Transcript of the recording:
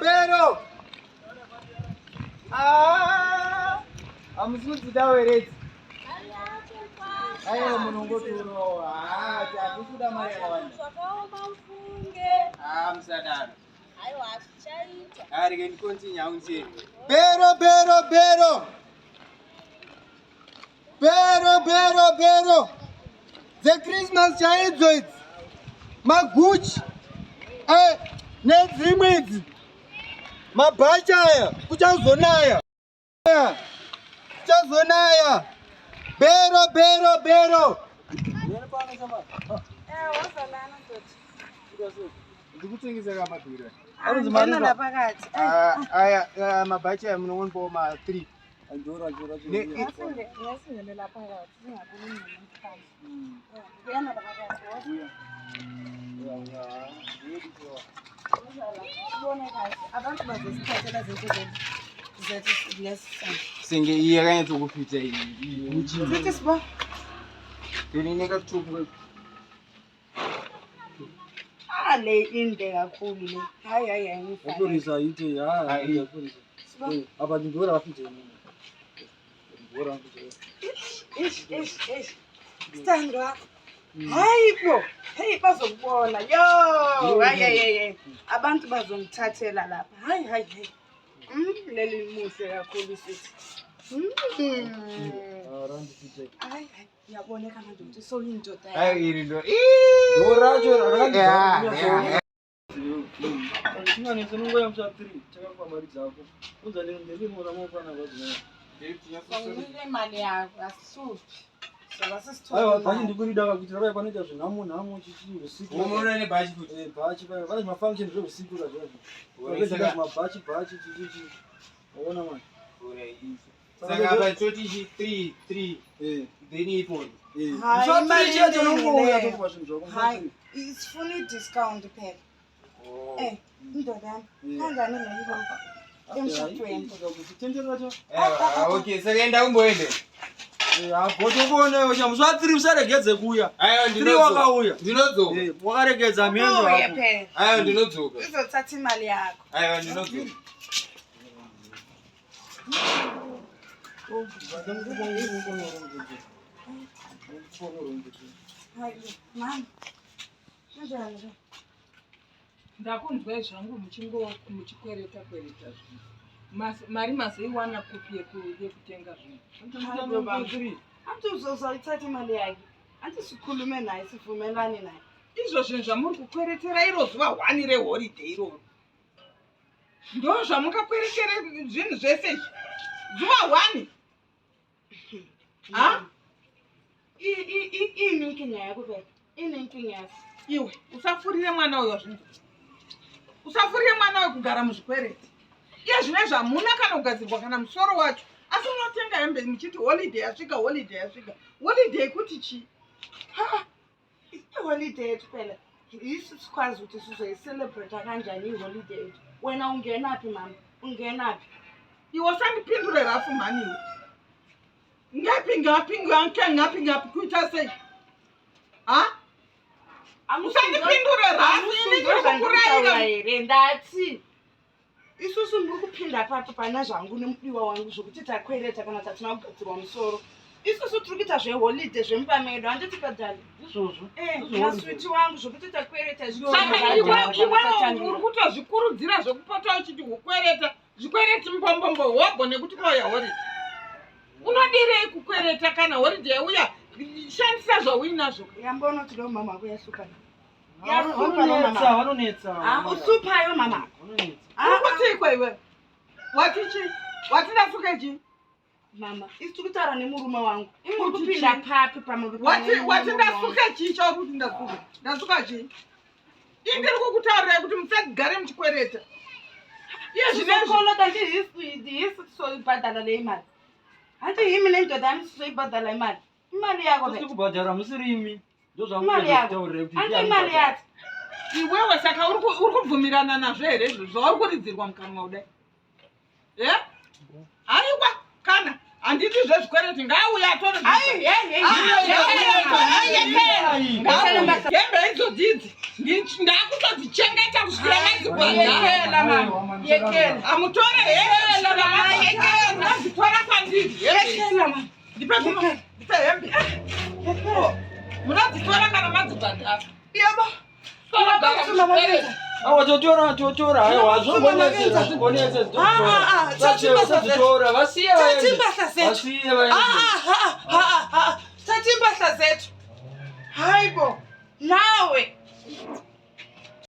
Bero. Ah, I'm supposed to do it. Ayo munongoturo. Takusuda mari yakawanda. Msadaro. Ayo achichaita. Ari ngenikontinya unje. Bero. The Christmas child joint. Maguchi. Nezimwedzi. Mabhacha aya kuchazonaya. Bero. Wasalana ndoti. Ndikutengesa kamadhura. Ndinonda pakati. Aya mabhacha aya munongombo ma 3. Ndora. Nyasingelela phakathi. Singakhulumi nomkhazi. Kuyana pakati. Ubone kahle. Abantu bazosithathela izinto zethu lesisana. Singe iye kanye ukupitha iyi. Sithi sibo. Ndinika kuthupha. Le inde kakhulu le. Hayi ngifana. Ukulisa yithi hayi ukulisa. Aba ndora afite mina. Ndora afite. Ish. Standwa. Hayibo. Hey bazokubona. Yo, hayi. Abantu bazongithathela lapha. Hayi. Leli muhle kakhulu sithi. Arandi sithi. Hayi. Yaboneka manje ukuthi so indoda. Hayi irindo. Dorajo arandi. Yeah. Singo yamsa 3 chaka kwa mari zako. Unza nini mora mofana bazina. Ngile imali yakho asihlupi. Soba sisithola. Hayi bani ndikurida ukuthi rabai panoita zvinamo chichi usiku. Umuntu nebhachi futhi. Bhachi bani ma function zvo usiku la zvo. Wabeza ma bhachi chichi. Unaona manje. Saka bachoti 3 then iponi. Hayi chacho nongoya tokuba zvinhu zvako. Hayi, it's fully discount phela. Indoda kanjani leyo? Emshadweni. Okay, saka enda kumboende. Botobone uchamuswa 3 usaregedze kuya. Ayo 3 wakauya. Ndinodzoka. Wakaregedza mendo wako. Ayo ndinodzoka. Uzothatha imali yakho. Ayo ndinodzoka. Hayi, mama. Njani? Ndakunzwe zvangu muchikwereta mari mazoiwana kopi yekutenga zvinhu. Anti uzozoithatha imali yakhe. Anti sikhulume naye sivumelane naye. Izvo zvinhu zvamuri kukweretera iro zuva 1 reholiday iroro. Ndo zvamukakweretera zvinhu zvese izvi. Zuva 1. Ini nkinga yako phela. Ini nkinga yako. Iwe usafurire mwana uyo zvinhu. Usafurire mwana uyo kugara muzvikwereti. Iye zvine zvamuna kana kugadzirwa kana musoro wacho. Asi unotenga hembe muchiti holiday yasvika. Holiday kuti chi? Holiday yetu phela. Isi sikwazi ukuthi sizoyicelebrate kanjani iholiday yetu. Wena ungenapi mama? Ungenapi? Iwe usandipindure rafu mani iwe. Ngapi kuita sei? Usandipindure rafu ini ndati. Isusu ndiri kupinda papo pana zvangu nemudiwa wangu zvokuti takwereta kana tatina kugadzirwa musoro. Isusu tiri kuita zveholiday zvemupamedo handiti kadhali. Izvozvo. Naswiti wangu zvokuti takwereta saka iwe uri kutozvikurudzira zvokupota uchiti kukwereta zvikwereti mbombombo hobho nekuti kwauya holiday. Unodirei kukwereta kana holiday yauya shandisa zvauinazvo. Yambona kuti lo mama kuyasukana. Vanonetsa. Usupayo mama. Kuti ikwewe. Watida sukechi? Mama, isi kutaura nemurume wangu. Uri kupinda papi pamurume. Watida sukechi chauri ndasuka. Ndasuka chi? Indiri kukutaurira kuti musagare muchikwereta. Iye zvinezvo kuti hisi tisoibhadhala le imali. Hati himi nendoda ani tisoibhadhala imali. Imali yako Tiri kubhadhara musirimi. Imali yako. Andi imali yako. Iwewe saka uri kubvumirana nazvo here izvo zvauri kuridzirwa mukanwa kudai. Aiwa kana handiti zvezvikwereti ngauya atore. Gembe idzo dzidzi. ndakutodzichengeta kusvira madzibhadhara. Yekela mama. Yekela. Amutore hembe munodzitora kwandiri. Yekela mama. Ndipe hembe. Munodzitora kana madzibhadhara. Yebo. Awa totora aiwa zvongonetse Tatimba vasiye vaende. Tatimba Vasiye vaende.